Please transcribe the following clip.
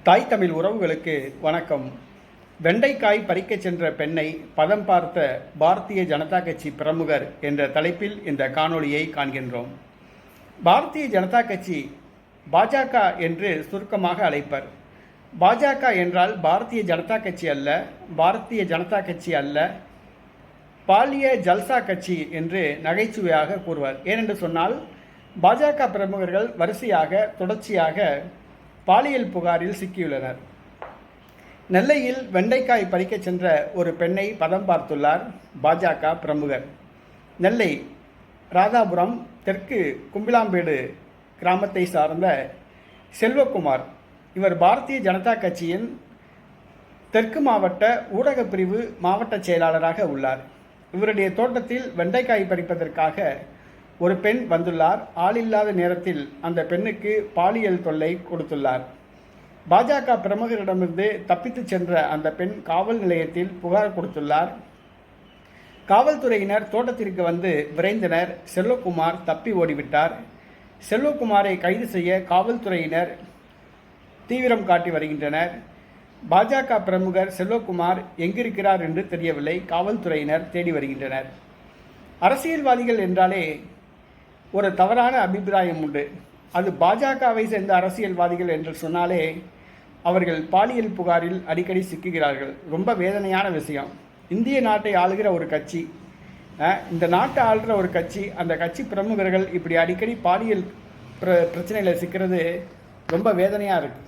தாய் தமிழ் உறவுகளுக்கு வணக்கம். வெண்டைக்காய் பறிக்கச் சென்ற பெண்ணை பதம் பார்த்த பாரதிய ஜனதா கட்சி பிரமுகர் என்ற தலைப்பில் இந்த காணொளியை காண்கின்றோம். பாரதிய ஜனதா கட்சி பாஜக என்று சுருக்கமாக அழைப்பர். பாஜக என்றால் பாரதிய ஜனதா கட்சி அல்ல, பாரதிய ஜனதா கட்சி அல்ல, பாலிய ஜல்சா கட்சி என்று நகைச்சுவையாக கூறுவார். ஏனென்று சொன்னால் பாஜக பிரமுகர்கள் வரிசையாக தொடர்ச்சியாக பாலியல் புகாரில் சிக்கியுள்ளனர். நெல்லையில் வெண்டைக்காய் பறிக்கச் சென்ற ஒரு பெண்ணை பதம் பார்த்துள்ளார் பாஜக பிரமுகர். நெல்லை ராதாபுரம் தெற்கு கும்பிலாம்பேடு கிராமத்தை சார்ந்த செல்வகுமார். இவர் பாரதிய ஜனதா கட்சியின் தெற்கு மாவட்ட ஊடகப் பிரிவு மாவட்ட செயலாளராக உள்ளார். இவருடைய தோட்டத்தில் வெண்டைக்காய் பறிப்பதற்காக ஒரு பெண் வந்துள்ளார். ஆளில்லாத நேரத்தில் அந்த பெண்ணுக்கு பாலியல் தொல்லை கொடுத்துள்ளார். பாஜக பிரமுகரிடமிருந்து தப்பித்து சென்ற அந்த பெண் காவல் நிலையத்தில் புகார் கொடுத்துள்ளார். காவல்துறையினர் தோட்டத்திற்கு வந்து விரைந்தனர். செல்வகுமார் தப்பி ஓடிவிட்டார். செல்வகுமாரை கைது செய்ய காவல்துறையினர் தீவிரம் காட்டி வருகின்றனர். பாஜக பிரமுகர் செல்வகுமார் எங்கிருக்கிறார் என்று தெரியவில்லை. காவல்துறையினர் தேடி வருகின்றனர். அரசியல்வாதிகள் என்றாலே ஒரு தவறான அபிப்பிராயம் உண்டு. அது பாஜகவை சேர்ந்த அரசியல்வாதிகள் என்று சொன்னாலே அவர்கள் பாலியல் புகாரில் அடிக்கடி சிக்குகிறார்கள். ரொம்ப வேதனையான விஷயம். இந்திய நாட்டை ஆளுகிற ஒரு கட்சி, இந்த நாட்டை ஆளுகிற ஒரு கட்சி, அந்த கட்சி பிரமுகர்கள் இப்படி அடிக்கடி பாலியல் பிரச்சனையில் சிக்கிறது ரொம்ப வேதனையாக இருக்குது.